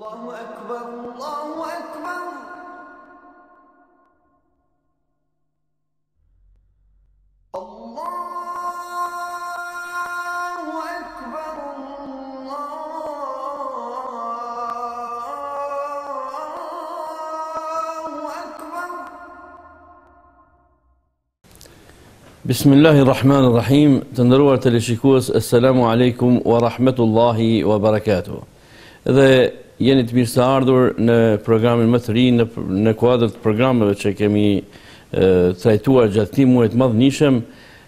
Allahu Akbar, Allahu Akbar. Allahu Akbar, Allahu Akbar. Bismillahirrahmanirrahim. Të nderuar teleshikues, assalamu alaikum wa rahmatullahi wa barakatuh. Dhe jeni të mirë se ardhur në programin më të ri, në kuadër të programeve që kemi trajtuar gjatë këtij muaji të madhënishëm.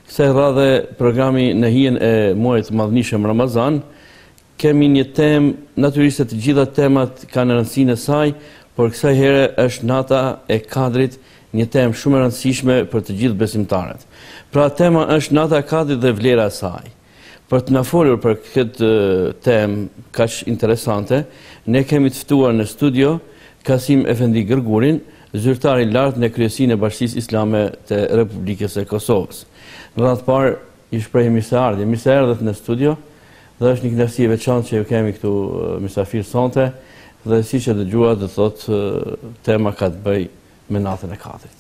Kësaj radhe programi në hijen e muajit të madhënishëm Ramazan, kemi një temë, natyrisht të gjitha temat kanë rëndësinë e saj, por kësaj here është nata e Kadrit, një temë shumë e rëndësishme për të gjithë besimtarët. Pra tema është nata e Kadrit dhe vlera e saj. Për të na folur për këtë temë kaq interesante, ne kemi të ftuar në studio Kasim Efendi Gërgurin, zyrtar i lartë në kryesinë e Bashkisë Islame të Republikës së Kosovës. Në radhë të parë i shpreh mirëseardhje. Mirë se erdhët në studio, dhe është një kënaqësi e veçantë që ju kemi këtu mysafir sonte, dhe siç e dëgjuat, do thotë tema ka të bëjë me natën e Kadrit.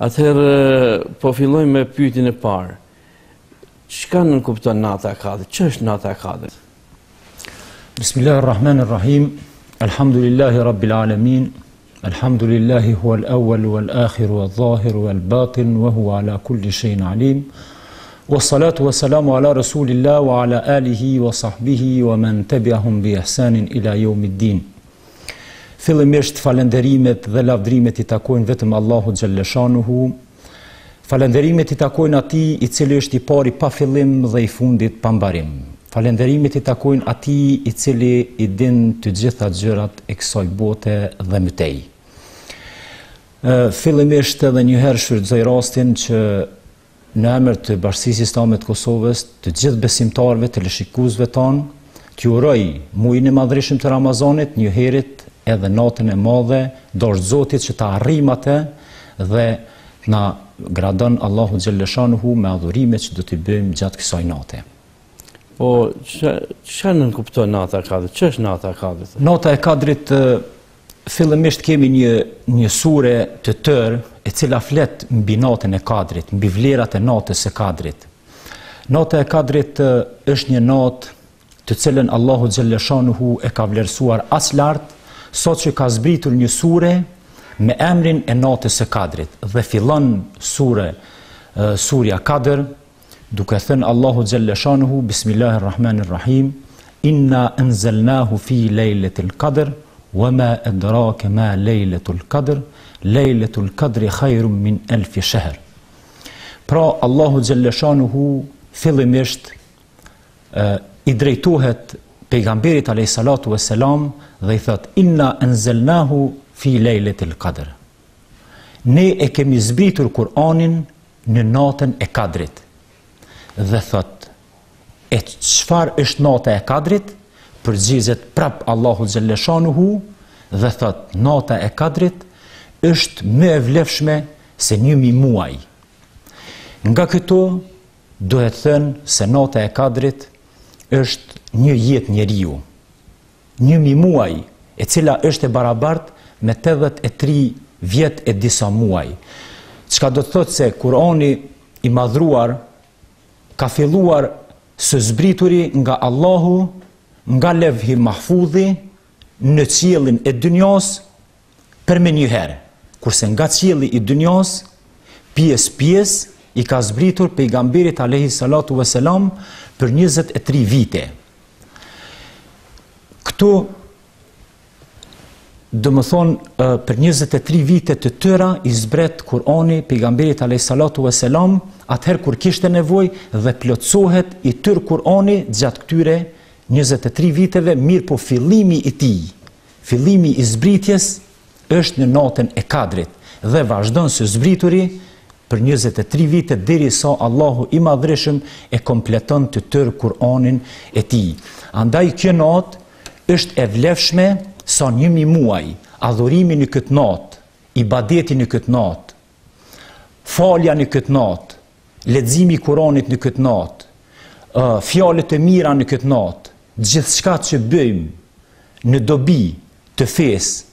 Atëherë po fillojmë me pyetjen e parë. Çka nënkupton nata e Kadrit? Ç'është nata e Kadrit? Bismillahirrahmanirrahim. Alhamdulillahi rabbil alamin. Alhamdulillahi huwa al-awwal wal-akhir wal-zahir wal-batin wa huwa ala kulli shay'in alim. Wassalatu wassalamu ala rasulillah wa ala alihi wa sahbihi wa man tabi'ahum bi ihsanin ila yawmiddin. Fillimisht falenderimet dhe lavdrimet i takojnë vetëm Allahut xhalleshanuhu. Falenderimet i takojnë atij i cili është i pari pa fillim dhe i fundit pa mbarim. Falenderimet i takojnë atij i cili i din të gjitha gjërat e kësaj bote dhe mëtej. Fillimisht edhe një herë shfrytëzoj rastin që në emër të Bashkisë Islame të Kosovës, të gjithë besimtarëve, teleshikuesve tanë, t'ju uroj muajin e madhërisëm të Ramazanit, një herët edhe natën e madhe, dorë Zotit që ta arrijmë atë dhe na gradon Allahu xhalleshanuhu me adhurimet që do t'i bëjmë gjatë kësaj nate. Po, çfarë nënkupton nata e Kadrit? Ç'është nata e Kadrit? Nata e Kadrit, fillimisht kemi një sure të tërë e cila flet mbi natën e Kadrit, mbi vlerat e natës së Kadrit. Nata e Kadrit është një natë të cilën Allahu xhalleshanuhu e ka vlerësuar as lart, sot që ka zbritur një sure me emrin e natës së Kadrit dhe fillon surja Kadr duke thënë Allahu xhalleshanuhu bismillahirrahmanirrahim inna anzalnahu fi lejletil qadr wama adraka ma lejletul qadr lejletul qadri khajrum min alfi shahr. Pra Allahu xhalleshanuhu fillimisht i drejtohet pejgamberit alayhis salatu wassalam dhe i thot inna anzalnahu fi lejletil qadr. Ne e kemi zbritur Kur'anin në natën e Kadrit. Dhe thot, e çfarë është nata e Kadrit? Përgjigjet prap Allahu xhalleshanuhu dhe thot, nata e Kadrit është më e vlefshme se 1000 muaj. Nga këto duhet thënë se nata e Kadrit është një jetë njeriu. 1000 muaj, e cila është e barabartë me 83 vjet e disa muaj. Çka do të thotë se Kurani i madhruar ka filluar së zbrituri nga Allahu, nga levhi mahfudhi, në qiellin e dynjas për me një herë. Kurse nga qielli i dynjas, pjesë i ka zbritur pejgamberit alayhis salatu wassalam për 23 vite. Këtu do më thonë për 23 vite të tëra i zbret Kurani pejgamberit alayhis salatu wassalam atëherë kur kishte nevojë dhe plotësohet i tërë Kurani gjatë këtyre 23 viteve, mirë po fillimi i tij, fillimi i zbritjes është në natën e Kadrit dhe vazhdon së zbrituri për 23 vite derisa Allahu i madhreshëm e kompleton të tërë Kur'anin e tij. Andaj kjo natë është e vlefshme sa 1000 muaj. Adhurimi në këtë natë, ibadeti në këtë natë, falja në këtë natë, leximi i Kur'anit në këtë natë, fjalët e mira në këtë natë, gjithçka që bëjmë në dobi të fesë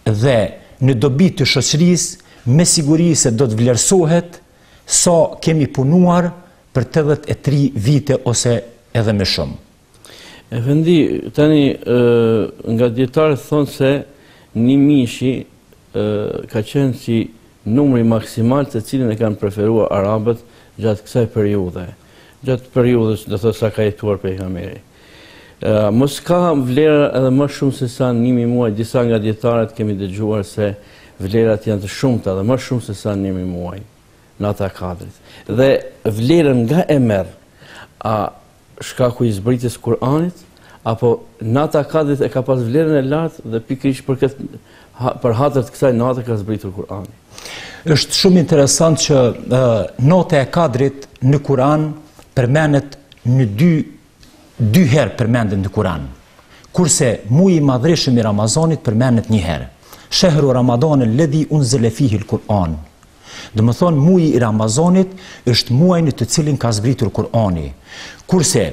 dhe në dobi të shoqërisë, me siguri se do të vlerësohet sa kemi punuar për 83 vite ose edhe më shumë. Efendi, tani nga dietarët thonë se 1 mishi ka qenë si numri maksimal të cilin e kanë preferuar arabët gjatë kësaj periudhe. Gjatë periudhës, do të thotë sa ka jetuar pejgamberi. Mos ka vlera edhe më shumë se sa 1000 muaj. Disa nga dietarët kemi dëgjuar se vlerat janë të shumta dhe më shumë se sa 1000 muaj. Nata e Kadrit. Dhe vlerën nga e merr shkaku i zbritjes Kur'anit, apo nata e Kadrit e ka pas vlerën e lartë dhe pikërisht për hatër të kësaj nate ka zbritur Kur'ani. Është shumë interesant që nota e Kadrit në Kur'an përmendet në dy herë përmendet në Kur'an. Kurse muji i madhreshëm i Ramazanit përmendet 1 herë. Shehru Ramadan alladhi unzila fihi al-Qur'an. Do të thonë muji i Ramazanit është muaji në të cilin ka zbritur Kur'ani. Kurse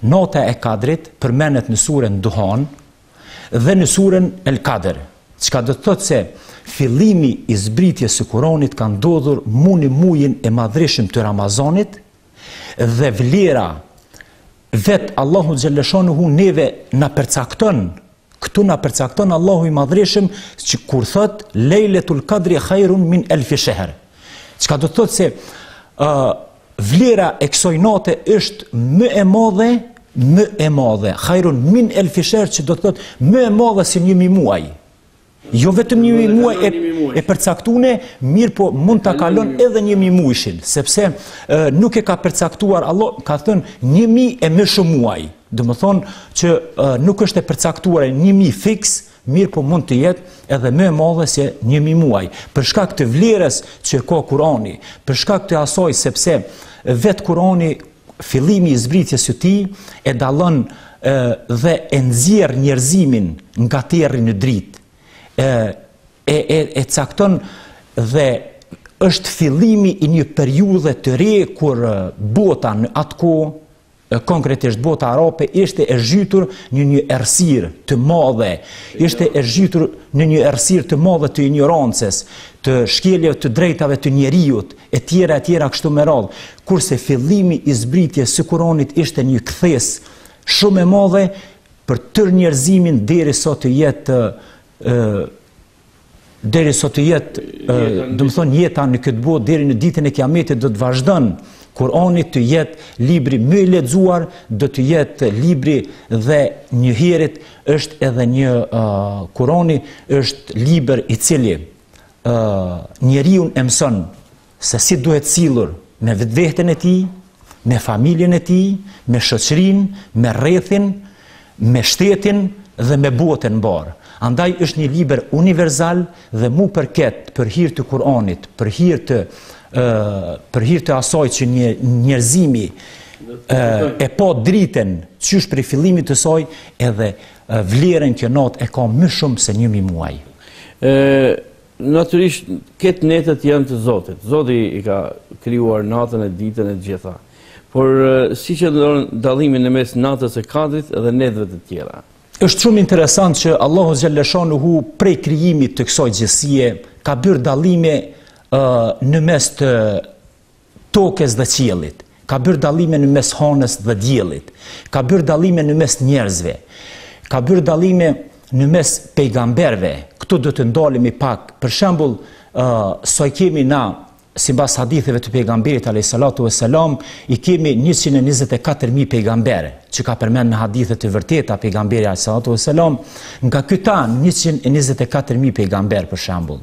nota e Kadrit përmendet në surën Duhan dhe në surën El-Kadr. Çka do të thotë se fillimi i zbritjes së Kur'anit ka ndodhur në mujin e madhreshëm të Ramazanit dhe vlera vet Allahu xhallashanuhu neve na përcakton. Këtu na përcakton Allahu i madhreshëm që kur thot Lejletul Qadri khairun min alfi shahr. Çka do të thotë se vlera e kësaj nate është më e madhe, khairun min alfi shahr, që do të thotë më e madhe se 1000 muaj. Jo vetëm 1000 muaj e përcaktune, mirë po mund ta kalon edhe 1000 muajshin, sepse nuk e ka përcaktuar Allah, ka thënë 1000 e më shumë muaj. Do të thonë që nuk është e përcaktuar 1000 fiks, mirë po mund të jetë edhe më e madhe se 1000 muaj. Për shkak të vlerës që ka Kurani, për shkak të asaj sepse vetë Kurani, fillimi i zbritjes së tij e dallon dhe e nxjerr njerëzimin nga terri në dritë. E cakton dhe është fillimi i një periudhe të re kur bota në atë kohë, konkretisht bota arabe, ishte e zhytur në një errësirë të madhe, ishte e zhytur në një errësirë të madhe të ignorancës, të shkeljeve të drejtave të njerëzit, e tjera kështu me radhë. Kurse fillimi i zbritjes së Kuranit ishte një kthesë shumë e madhe për tërë njerëzimin derisa të jetë do të thonë jeta në këtë botë deri në ditën e Kiametit do të vazhdon. Kurani të jetë libri më i lexuar, do të jetë libri dhe një herët është edhe një Kurani është libër i cili njeriu e mëson se si duhet sillur me vetveten e tij, me familjen e tij, me shoqërinë, me rrethin, me shtetin dhe me botën mbar. Andaj është një libër universal dhe mu përket për hir të Kuranit, për hir të asaj që njerëzimi e pa dritën qysh për fillimit të saj, edhe vlerën kjo natë e ka më shumë se 1000 muaj. Natyrisht, këtë netët janë të Zotit. Zoti i ka krijuar natën e ditën e gjitha. Por si që dallimin e mes natës e Kadrit dhe netëve të tjera? Është shumë interesant që Allahu xhallashanuhu prej krijimit të kësaj gjësie ka bërë dallime në mes të tokës dhe qiellit, ka bërë dallime në mes hanës dhe diellit, ka bërë dallime në mes njerëzve, ka bërë dallime në mes pejgamberve. Këtu do të ndalemi pak. Për shembull, sa kemi na sipas haditheve të pejgamberit alayhis salatu wassalam, i kemi 124.000 pejgamberë, që ka përmend në hadithe të vërteta pejgamberi alayhis salatu wassalam, nga këta 124.000 pejgamberë për shembull.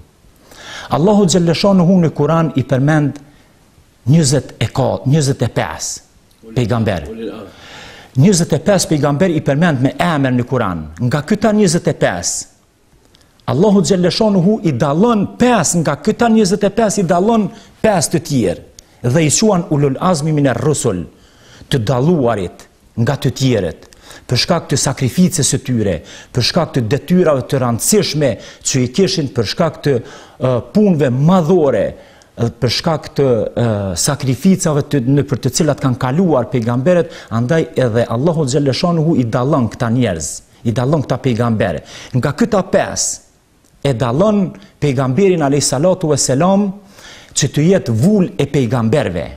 Allahu xhallashanuhu në Kur'an i përmend 25 pejgamberë. 25 pejgamberë i përmend me emër në Kur'an. Nga këta 25 Allahu xhallashanuhu i dallon 5 nga këta 25 i dallon 5 të tjerë dhe i quan ulul azmi minar rusul, të dalluarit nga të tjerët, për shkak të sakrificës së tyre, për shkak të detyrave të rëndësishme që i kishin, për shkak të punëve madhore, për shkak të sakrificave për të cilat kanë kaluar pejgamberët. Andaj edhe Allahu xhallashanuhu i dallon këta njerëz, i dallon këta pejgambere. Nga këta 5 e dallon pejgamberin alayhis salatu vesselam që të jetë vull e pejgamberve.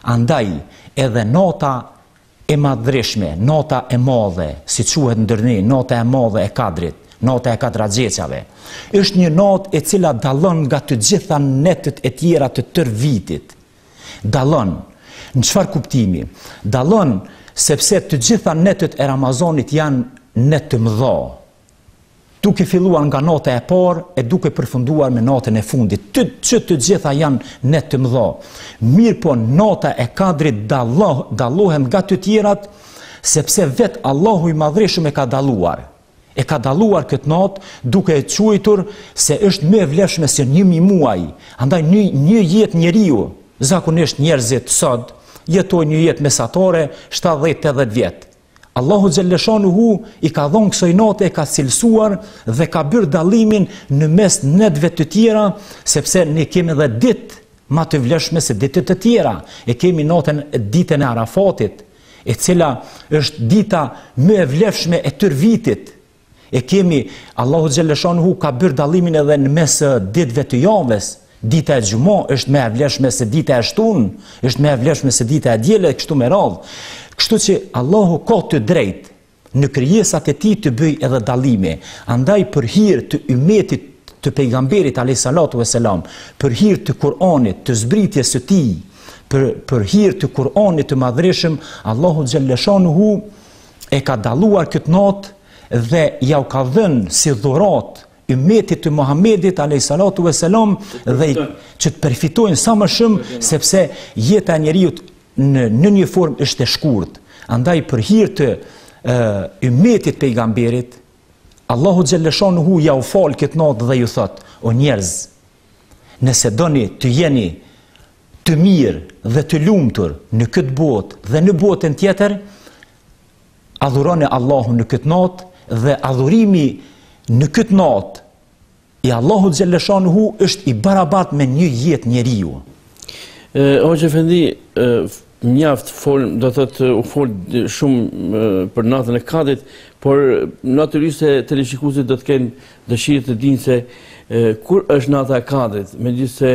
Andaj edhe nota e madhreshme, nota e madhe, si quhet ndër ne, nota e madhe e Kadrit, nota e Kadraxheçave, është një natë e cila dallon nga të gjitha netët e tjera të tërë vitit. Dallon në çfarë kuptimi? Dallon sepse të gjitha netët e Ramazanit janë net të mëdha, duke filluar nga nota e parë e duke përfunduar me natën e fundit, që të gjitha janë net të mëdha. Mirë po nota e Kadrit dallohen nga të tjerat, sepse vetë Allahu i Madhreshëm e ka dalluar. E ka dalluar këtë natë duke e quajtur se është më e vlefshme se 1000 muaj. Andaj një jetë njeriu, zakonisht njerëzit sot jetojnë një jetë mesatare 70-80 vjet. Allahu Xhelleshanuhu i ka dhënë kësaj nate, e ka cilësuar dhe ka bërë dallimin në mes netëve të tjera, sepse ne kemi edhe ditë më të vlefshme se ditët të tjera. E kemi ditën e Arafatit, e cila është dita më e vlefshme e tërë vitit. E kemi Allahu Xhelleshanuhu ka bërë dallimin edhe në mes ditëve të javës. Dita e Xumë është më e vlefshme se dita e shtunë, është më e vlefshme se dita e diellit, kështu me radhë. Kështu që Allahu ka të drejtë në krijesat e tij të bëj edhe dallime. Andaj për hir të ummetit të pejgamberit alayhis salatu vesselam, për hir të Kur'anit, të zbritjes së tij, për hir të Kur'anit të madhreshëm, Allahu Xhelleshanuhu e ka dalluar këtë natë dhe ja u ka dhënë si dhuratë ummetit të Muhamedit alayhis salatu vesselam dhe që të përfitojnë sa më shumë, sepse jeta e njeriu në një formë është e shkurt. Andaj për hir të ummetit pejgamberit, Allahu Xhelleshanuhu ja u fal këtë natë dhe ju thot: o njerëz, nëse doni të jeni të mirë dhe të lumtur në këtë botë dhe në botën tjetër, adhuroni Allahun në këtë natë dhe adhurimi në këtë natë i Allahu Xhelleshanuhu është i barabartë me një jetë njeriu. Hoxha Efendi, mjaft do thotë u fol shumë për natën e Kadrit, por natyrisht se teleshikuesit do të kenë dëshirë të dinë se kur është nata e Kadrit, megjithëse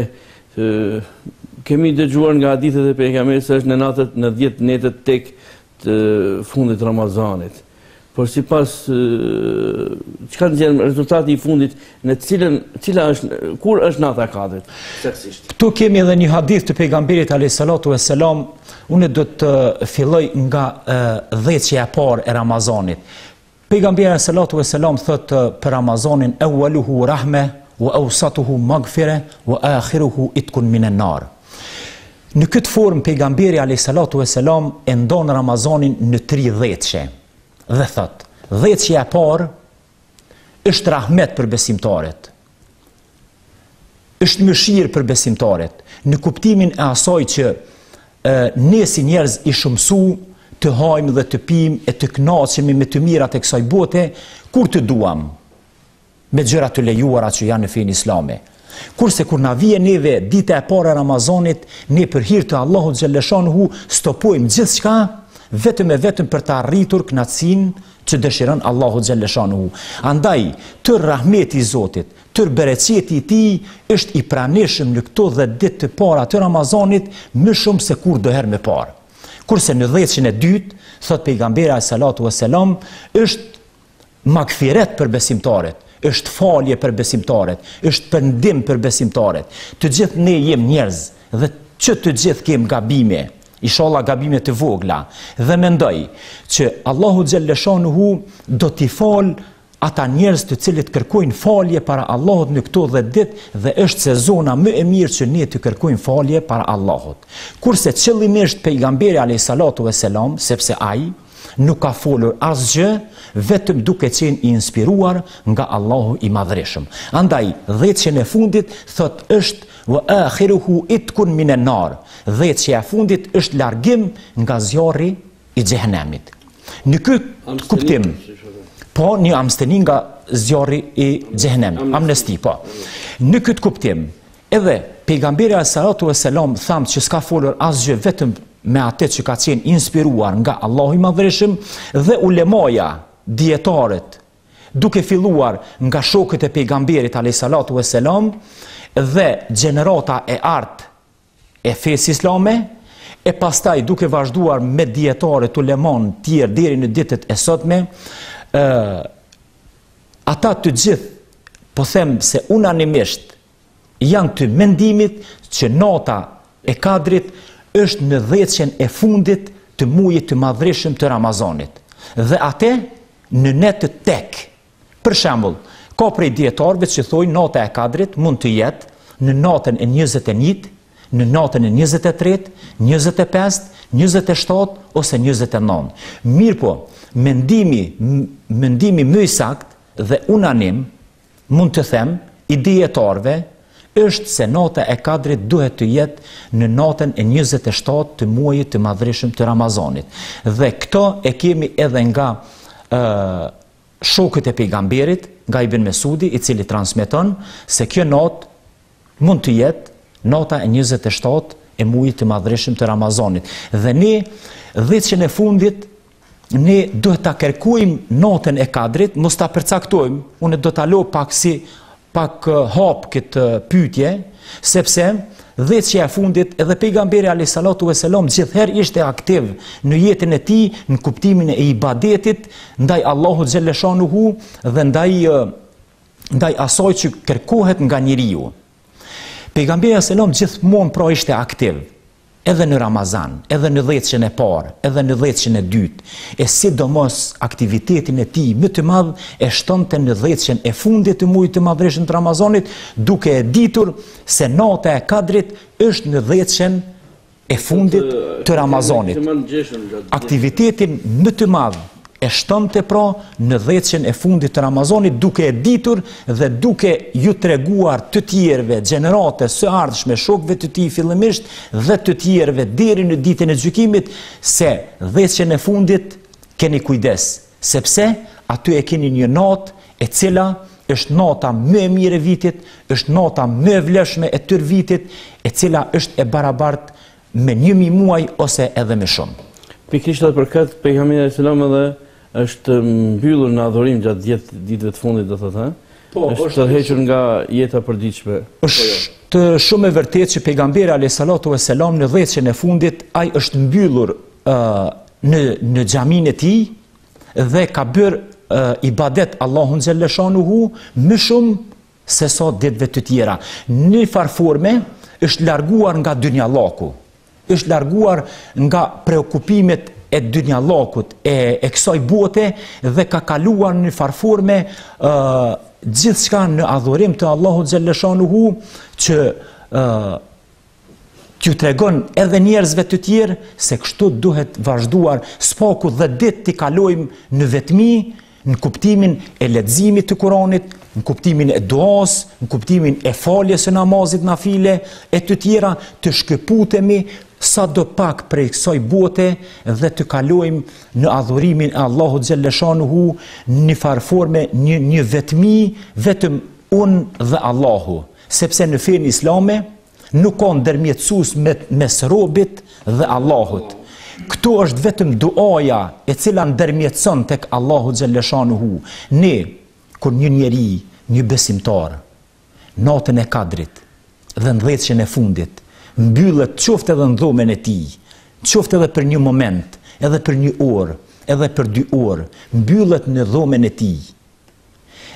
kemi dëgjuar nga hadithet e pejgamberit se është në 10 netët tek të fundit Ramazanit. Por sipas çka nxjerr rezultati i fundit, kur është nata e Kadrit saktësisht? Këtu kemi edhe një hadith të pejgamberit alayhis salatu vesselam. Unë do të filloj nga dhjetësia e parë e Ramazanit. Pejgamberi alayhis salatu vesselam thotë për Ramazanin: awwaluhu rahme, wa awsatuhu maghfira, wa akhiruhu itkun minan nar. Në këtë formë pejgamberi alayhis salatu vesselam e ndon Ramazanin në 3 dhjetëshe. Dhe thot, dhjetësia e parë është rahmet për besimtarët, është mëshirë për besimtarët, në kuptimin e asaj që ne si njerëz i shumësu të hajmë dhe të pim e të kënaqemi me të mirat e kësaj bote kur të duam, me gjëra të lejuara që janë në fenë islame. Kurse kur na vije neve dita e parë e Ramazanit, ne për hir të Allahut Xhelleshanuhu stopojmë gjithçka vetëm e vetëm për të arritur kënaqësinë që dëshiron Allahu Xhelleshanuhu. Andaj, tër rahmeti i Zotit, tër bereqeti i tij është i pranishëm në këto 10 ditë të para të Ramazanit më shumë se kurdoherë më parë. Kurse në dhjetëshin e dytë, thot pejgamberi alayhis salatu vesselam, është magfiret për besimtarët, është falje për besimtarët, është pendim për besimtarët. Të gjithë ne jem njerëz dhe që të gjithë kem gabime. Inshallah gabime të vogla, dhe mendoj që Allahu Xhelleshanuhu do t'i fal ata njerëz të cilët kërkojnë falje para Allahut në këto 10 ditë dhe është sezona më e mirë që ne të kërkojmë falje para Allahut. Kurse qëllimisht pejgamberi alayhis salatu vesselam, sepse ai nuk ka folur asgjë, vetëm duke qenë i inspiruar nga Allahu i Madhreshëm. Andaj, dhjetëshin e fundit thot është wa akhiruhu itkun minan nar. Dhjetëshja e fundit është largim nga zjarri i xhehenemit. Në këtë kuptim, po një amsteni nga zjarri i xhehenemit, amnesti, po. Në këtë kuptim, edhe pejgamberi alayhis salatu vesselam thamë që s'ka folur asgjë vetëm me atë që ka qenë inspiruar nga Allahu i Madhreshëm, dhe ulemaja, dietarët duke filluar nga shokët e pejgamberit alayhisalatu vesselam dhe gjenerata e artë e fesë islame, e pastaj duke vazhduar me dietarët uleman tjerë deri në ditët e sotme, ata të gjithë, po them se unanimisht, janë të mendimit që nota e Kadrit është në 10 e fundit të muajit të madhreshëm të Ramazanit. Dhe atë në net të tek. Për shembull, ka prej dietarëve që thojnë nota e Kadrit mund të jetë në natën e 21, në natën e 23, 25, 27 ose 29. Mirë po, mendimi më i saktë dhe unanim, mund të them, i dietarëve është se nota e Kadrit duhet të jetë në natën e 27 të muajit të madhreshëm të Ramazanit. Dhe këto e kemi edhe nga shokët e pejgamberit, nga Ibn Mesudi, i cili transmeton se kjo natë mund të jetë nota e 27 e muajit të madhreshëm të Ramazanit. Dhe ne 10 e fundit ne duhet ta kërkojmë natën e Kadrit, mos ta përcaktojmë. Unë do ta lë pak hap këtë pyetje, sepse 10 e fundit edhe pejgamberi alayhisalatu vesselam gjithherë ishte aktiv në jetën e tij në kuptimin e ibadetit ndaj Allahut xhaleshanuhu dhe ndaj asaj që kërkohet nga njeriu. Pejgamberi alayhisalam gjithmonë pra ishte aktiv, edhe në Ramazan, edhe në 10 e parë, edhe në 10 e dytë, e sidomos aktivitetin e tij më të madh e shtonte në 10 e fundit të muajit të madhreshëm të Ramazanit, duke e ditur se nota e Kadrit është në 10 e fundit të Ramazanit. Aktivitetin më të madh e shtonte pra në 10 e fundit të Ramazanit, duke e ditur dhe duke ju treguar të tjerëve, gjenerate së ardhshme, shokëve të tij fillimisht dhe të tjerëve deri në ditën e gjykimit, se 10 e fundit keni kujdes, sepse aty e keni një natë e cila është nata më e mirë e vitit, është nata më e vlefshme e tërë vitit, e cila është e barabartë me 1000 muaj ose edhe më shumë. Pikërisht për këtë pejgamberi sallallahu alajhi wasallam është mbyllur në adhurim gjatë ditëve të fundit, do thotë, Po, është tërhequr nga jeta përditshme. Është shumë e vërtetë që pejgamberi alayhisalatu vesselam në 10 e fundit ai është mbyllur në xhaminë e tij dhe ka bërë ibadet Allahun xhaleshanuhu më shumë se sa ditëve të tjera. Në farforme është larguar nga dynjallaku, është larguar nga preokupimet e dynjallakut, e kësaj bote, dhe ka kaluar në farforme gjithçka në adhurim të Allahut xhaleshanuhu, që t'ju tregon edhe njerëzve të tjerë se kështu duhet vazhduar spaku dhe ditë t'i kalojmë në vetmi, në kuptimin e leximit të Kuranit, në kuptimin e duas, në kuptimin e faljes së namazit nafile e të tjera, të shkëputemi sa do pak prej kësaj bote dhe të kalojmë në adhurimin e Allahut xhaleshanuhu në farforme një vetmi, vetëm unë dhe Allahu, sepse në fenë islame nuk ka ndërmjetësues mes robit dhe Allahut. Këtu është vetëm duaja e cila ndërmjetëson tek Allahu xhaleshanuhu. Ne, kur një njeri, një besimtar, natën e Kadrit dhe në 10 e fundit, mbyllet qoftë edhe në dhomen e tij, qoftë edhe për një moment, edhe për një orë, edhe për 2 orë, mbyllet në dhomen e tij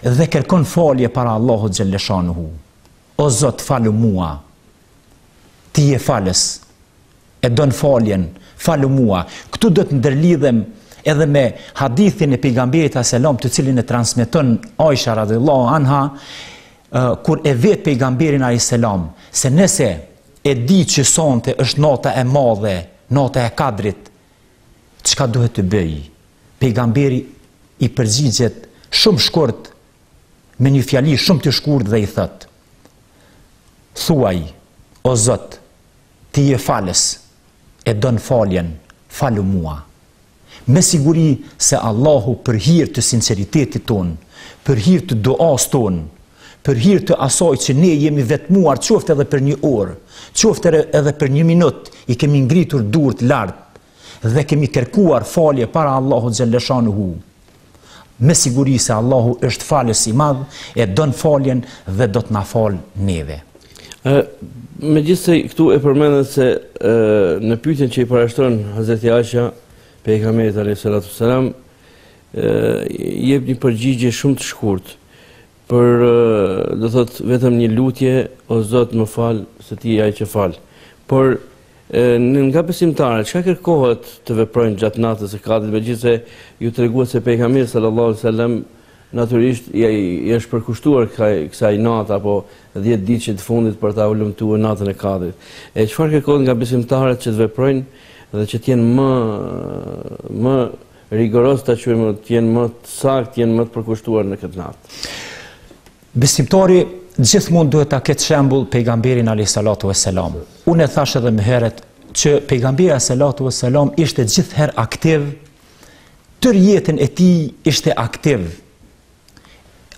dhe kërkon falje para Allahut xhaleshanuhu. O Zot, falu mua. Ti je falës, e don faljen, falu mua. Këtu do të ndërlidhem edhe me hadithin e pejgamberit sallallahu, të cilin e transmeton Aisha radhiyallahu anha, kur e vet pejgamberin alayhis salam, se nëse e di që sonte është nota e madhe, nota e Kadrit, çka duhet të bëj? Pejgamberi i përgjigjet shumë shkurt, me një fjali shumë të shkurt dhe i thot: thuaj, o Zot, ti je falës, e don faljen, falu mua. Me siguri se Allahu për hir të sinceritetit ton, për hir të duas ton, për hir të asaj që ne jemi vetmuar, qoftë edhe për 1 orë, qoftë edhe për 1 minutë, i kemi ngritur durët lart dhe kemi kërkuar falje para Allahut xhaleshanuhu. me siguri se Allahu është falës i madh, e don faljen dhe do të na fal neve. Megjithse këtu e përmendet se në pyetjen që i parashtron Hazreti Aisha pejgamberit alayhis salatu wassalam, jep një përgjigje shumë të shkurtë për do thot vetëm një lutje, o Zot më fal se ti je ai që fal. Por nga besimtarët, çka kërkohet të veprojnë gjatë natës së Kadrit, megjithse ju treguat se pejgamberi sallallahu alaihi wasallam natyrisht i është përkushtuar kësaj natë apo 10 ditë të fundit për ta ulëmtuar natën e Kadrit. Çfarë kërkohet nga besimtarët që të veprojnë dhe që të jenë më rigoros, ta quajmë, të jenë më të saktë, të jenë më të përkushtuar në këtë natë? Besimtari gjithmonë duhet ta ketë shembull pejgamberin alayhis salatu wassalam. Unë e thash edhe më herët që pejgamberi alayhis salatu wassalam ishte gjithherë aktiv, tërë jetën e tij ishte aktiv.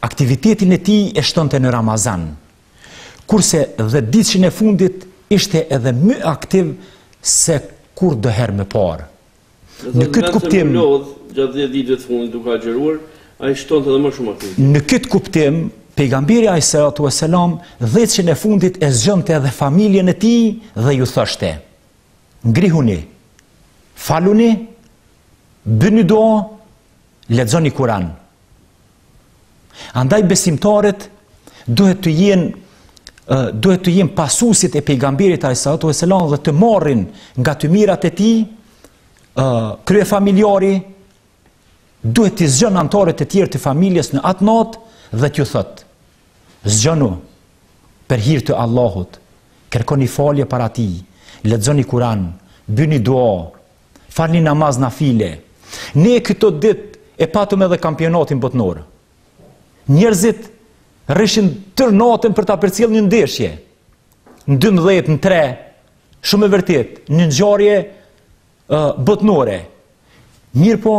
Aktivitetin e tij e shtonte në Ramazan. Kurse dhe ditëshin e fundit ishte edhe më aktiv se kur do herë më parë. Në këtë kuptim, gjatë 10 ditëve të fundit duke agjëruar, ai shtonte edhe më shumë aktivitet. Në këtë kuptim, pejgamberi alayhis salatu wassalam 10 e fundit e zgjonte edhe familjen e tij dhe ju thoshte: ngrihuni, faluni, bëni dua, lexoni Kur'an. Andaj besimtarët duhet të jenë pasuesit e pejgamberit alayhis salatu wassalam dhe të marrin nga të mirat e tij. Kryefamiljari duhet të zgjon anëtarët e tjerë të familjes në atë natë dhe t'ju thot: zgjonu për hir të Allahut, kërkoni falje para tij, lexoni Kur'an, bëni dua, falni namaz nafile. Ne këto ditë e patëm edhe kampionatin botëror. Njerëzit rrishin tërë natën për ta përcjellë një ndeshje. Në 12, në 3, shumë e vërtet, një ngjarje botërore. Mirë po,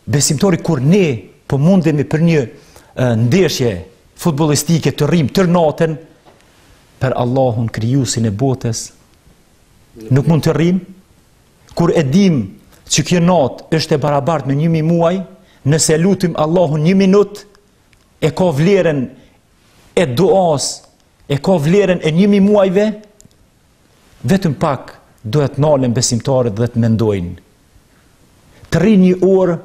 besimtori, kur ne po mundemi për një ndeshje futbollistike të rrim tërë natën, për Allahun krijuesin e botës, nuk mund të rrim? Kur e dim që kjo natë është e barabartë me 1000 muaj, nëse lutim Allahun 1 minutë, e ka vlerën e duas, e ka vlerën e 1000 muajve, vetëm pak duhet nalen besimtarët dhe të mendojnë: të rri një orë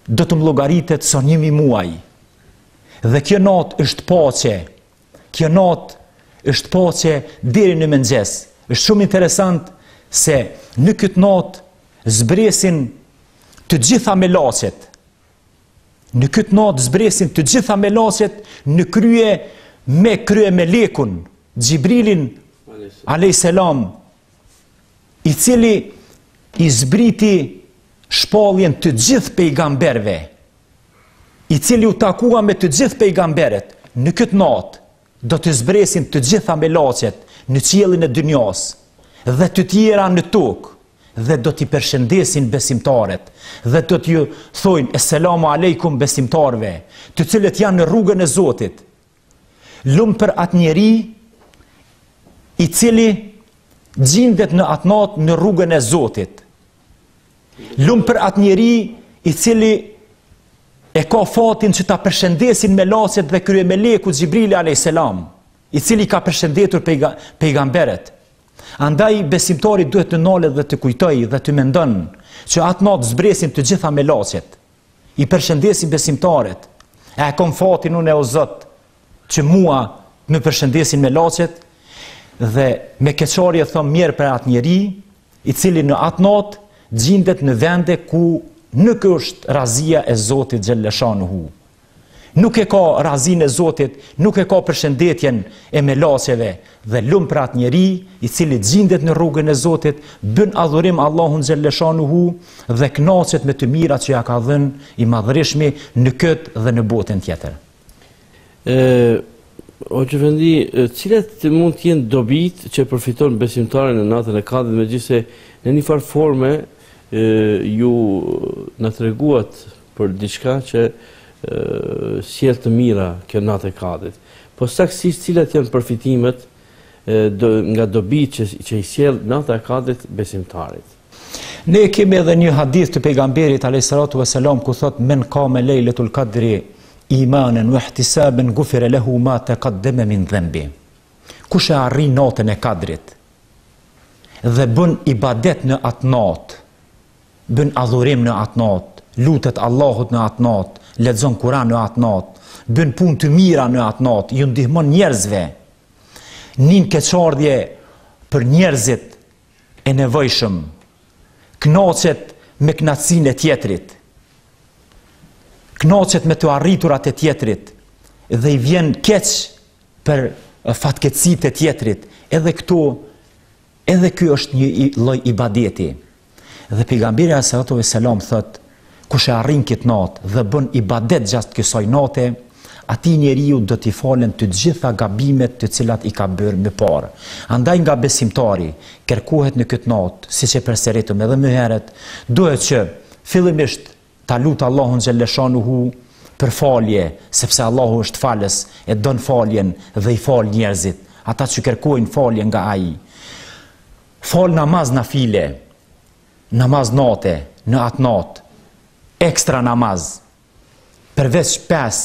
do të më llogaritet sa 1000 muaj. Dhe kjo natë është paqe. Kjo natë është paqe deri në mëngjes. Është shumë interesant se në këtë natë zbresin të gjitha melaqet. Në këtë natë zbresin të gjitha melaqet në krye me lekun, Xhibrilin alayhis salam, i cili i zbriti shpalljen të gjithë pejgamberve, i cili u takua me të gjithë pejgamberet. Në këtë natë do të zbresin të gjitha melaqet në qiellin e dynjas dhe të tjera në tokë, dhe do t'i përshëndesin besimtarët dhe do t'ju thojnë: "Esselamu alejkum besimtarve, të cilët janë në rrugën e Zotit." Lumë për atë njeri i cili gjendet në atë natë në rrugën e Zotit. Lumë për atë njeri i cili e ka fatin që ta përshëndesin melaqet dhe kryemeleku Xhibrili alayhis salam, i cili ka përshëndetur pejgamberet. Andaj besimtari duhet të nalet dhe të kujtoj dhe të mendon që atë natë zbresin të gjitha melaqet, i përshëndesin besimtarët: "E kam fatin unë, o Zot, që mua më përshëndesin melaqet." Dhe me keqarje thom mirë për atë njeri i cili në atë natë gjendet në vende ku nuk është razia e Zotit xhalleshanuhu. Nuk e ka razin e Zotit, nuk e ka përshëndetjen e melaqeve, dhe lumë për atë njeri i cili gjendet në rrugën e Zotit, bën adhurim Allahun xhalleshanuhu dhe kënaqet me të mirat që ja ka dhënë i madhërishmi në këtë dhe në botën tjetër. O Gjëvendi, cilat mund të jenë dobit që përfiton besimtari në natën e Kadrit, megjithse në një farë forme ju na treguat për diçka që sjell të mira kjo natë e Kadrit. Po saktësisht cilat janë përfitimet nga dobit që i sjell nata e Kadrit besimtarit? Ne kemi edhe një hadith të pejgamberit alayhisalatu wasalam ku thot men qama lejletul qadri imanan wa ihtisaban ghufira lahu ma taqaddama min dhanbi. Kush e arrin natën e Kadrit dhe bën ibadet në atë natë, bën adhurim në atë natë, lutet Allahut në atë natë, lexon Kur'an në atë natë, bën punë të mira në atë natë, ju ndihmon njerëzve, nin keqardhje për njerëzit e nevojshëm, knaqet me knatësinë e tjetrit, knaqet me të arriturat e tjetrit, dhe i vjen keq për fatkeqësitë e tjetrit, edhe ky është një lloj ibadeti. Dhe pejgamberi sallallahu alejhi wasallam thot, kush e arrin këtë natë dhe bën ibadet gjatë kësaj nate, atij njeriu do t'i falen të gjitha gabimet të cilat i ka bërë më parë. Andaj nga besimtari kërkohet në këtë natë, siç e përsëritëm edhe më herët, duhet që fillimisht ta lut Allahun xhaleshanuhu për falje, sepse Allahu është falës, e don faljen dhe i fal njerëzit, ata që kërkojnë falje nga ai. Fal namaz nafile, namaz nate, në atë natë, ekstra namaz, përveç 5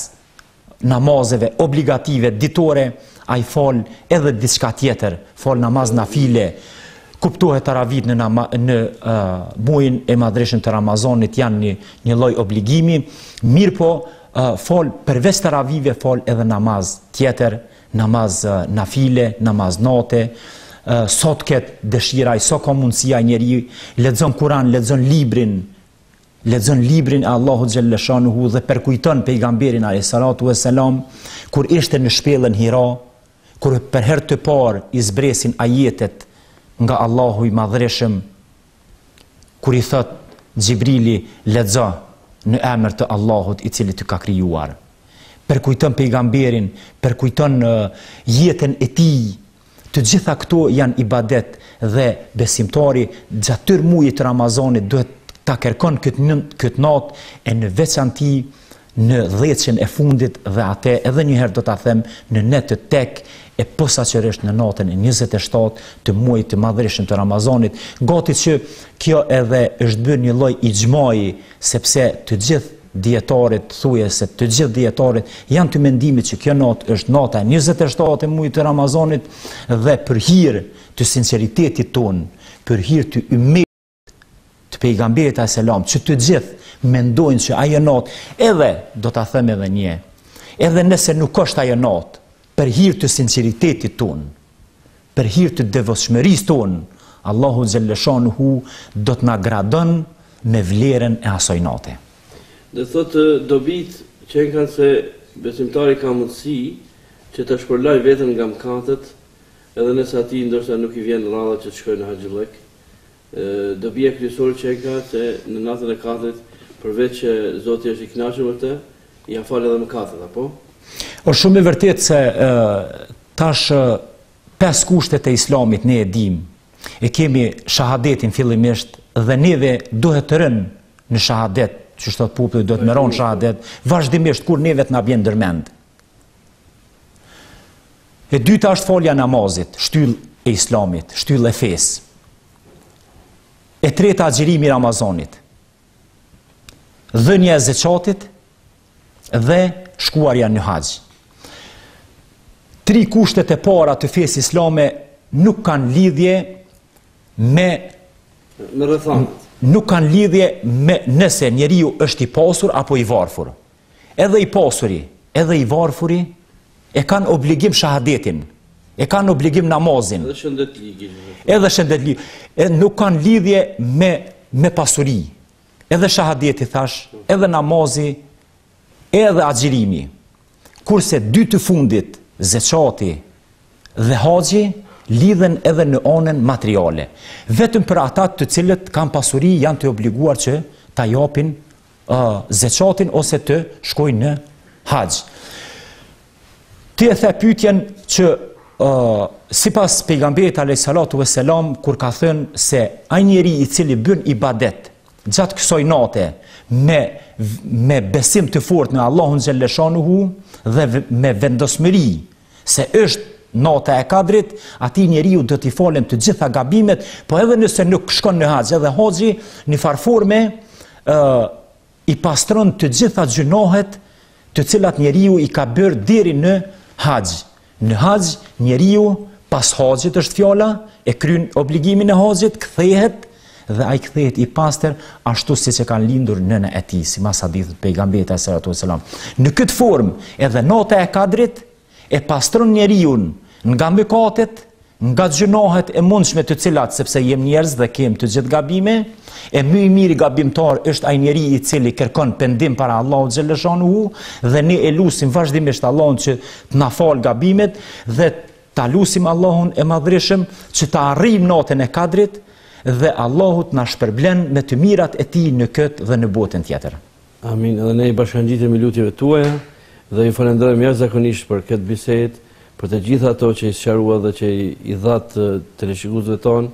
namazeve obligative ditore, ai fal edhe diçka tjetër, fal namaz nafile. Kuptohet taravit në muajin e madhreshëm të Ramazanit janë një lloj obligimi, mirë po fal përveç taravive, fal edhe namaz tjetër, namaz nafile, namaz nate, sot ketë dëshira, sot ka mundësia njeriu, lexon Kur'an, lexon librin e Allahut xhaleshanuhu dhe përkujton pejgamberin alayhisalatu wasalam kur ishte në shpellën Hira, kur për herë të parë i zbresin ajetet nga Allahu i madhreshëm, kur i thot Xhibrili lexo në emër të Allahut i cili të ka krijuar. Përkujton pejgamberin, përkujton jetën e tij. Të gjitha këto janë ibadet dhe besimtari gjatë tërë muajit të Ramazanit duhet ta kërkon këtë natë e në veçanti në 10 e fundit dhe atë edhe një herë do ta them në net të tek e posaçërisht në natën e 27 të muajit të madhreshëm të Ramazanit, gati që kjo edhe është bërë një lloj ixhmai, sepse të gjithë dietarët thuajnë se të gjithë dietarët janë të mendimit që kjo natë është nata e 27 e muajit të Ramazanit dhe për hir të sinqeritetit ton, për hir të ummetit të pejgamberit alayhiselam, që të gjithë mendojnë që ajo natë, edhe do ta them edhe një, edhe nëse nuk është ajo natë, për hir të sinqeritetit ton, për hir të devotshmërisë ton, Allahu xhaleshanuhu do të na gradon me vlerën e asaj nate. Dhe thotë dobit që kanë se besimtari ka mundësi që të shpërlaj vetën nga mëkatet, edhe nëse ati ndoshta nuk i vjen rradha që të shkojë në haxhillek. Dobia kryesore që ka se në natën e Kadrit, përveç që Zoti është i kënaqur me të, ja fal edhe mëkatet, apo? Është shumë e vërtetë se tash 5 kushtet e Islamit ne e dim. E kemi shahadetin fillimisht dhe neve duhet të rënë në shahadet, që shtot populli do të merron shahadet, vazhdimisht kur neve të na bjen ndërmend. E dyta është falja namazit, shtyllë e Islamit, shtyllë e fesë. E treta xhirimi i Ramazanit. Dhënia e zeqatit dhe shkuarja në haxh. 3 kushtet e para të fesë islame nuk kanë lidhje me rrethanat. Nuk kanë lidhje me nëse njeriu është i pasur apo i varfër. Edhe i pasuri, edhe i varfuri e kanë obligim shahadetin, e kanë obligim namazin. Edhe shëndetligji. Edhe shëndetligji. Nuk kanë lidhje me pasuri. Edhe shahadeti thash, edhe namazi, edhe agjërimi. Kurse 2 të fundit, zeqati dhe haxhi, lidhen edhe në anën materiale. Vetëm për ata të cilët kanë pasuri janë të obliguar që ta japin zeqatin ose të shkojnë në haxh. Ti e the pyetjen që sipas pejgamberit alayhisalatu vesselam kur ka thënë se ai njeri i cili bën ibadet gjatë kësaj nate me besim të fortë në Allahun xhaleshanuhu dhe me vendosmëri se është nata e Kadrit, atij njeriu do t'i falen të gjitha gabimet, po edhe nëse nuk shkon në haxh, edhe haxhi në farforme i pastron të gjitha gjunohet të cilat njeriu i ka bërë deri në haxh. Në haxh njeriu pas haxhit është fjala, e kryen obligimin e haxhit, kthehet dhe ai kthehet i pastër ashtu siç e kanë lindur nëna e tij, sipas hadithit pejgamberit sallallahu alajhi wasallam. Në këtë formë edhe nata e Kadrit e pastron njeriu nga mëkatet, nga gjunohet e mundshme të cilat, sepse jem njerëz dhe kem të gjithë gabime, e më i miri gabimtar është ai njeriu i cili kërkon pendim para Allahut xhaleshanuhu, dhe ne e lutim vazhdimisht Allahun që të na fal gabimet dhe ta lutim Allahun e Madhërisëm që ta arrijmë natën e Kadrit dhe Allahut na shpërblen me të mirat e tij në këtë dhe në botën tjetër. Amin. Edhe ne i bashkangjitemi lutjeve tuaja dhe ju falenderojmë jashtëzakonisht për këtë bisedë, për të gjitha ato që i sqarua dhe që i dhat teleshikuesve tonë.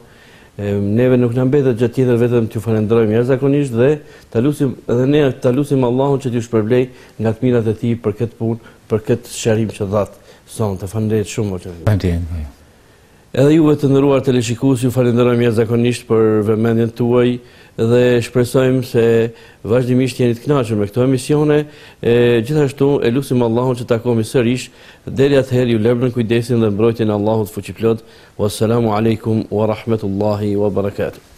Neve nuk na mbetet gjë tjetër vetëm t'ju falenderojmë jashtëzakonisht dhe ta lutim Allahun që t'ju shpërblej nga të mirat e tij për këtë punë, për këtë sqarim që dhat sonte. Faleminderit shumë. Faleminderit. Edhe juve të nderuar teleshikues, ju falenderojmë jashtëzakonisht për vëmendjen tuaj dhe shpresojmë se vazhdimisht jeni të kënaqur me këto emisione. Gjithashtu e lutim Allahun që takohemi sërish. Deri atëherë ju lëmë kujdesin dhe mbrojtjen e Allahut fuqiplot. Wassalamu alaikum wa rahmatullahi wa barakatuh.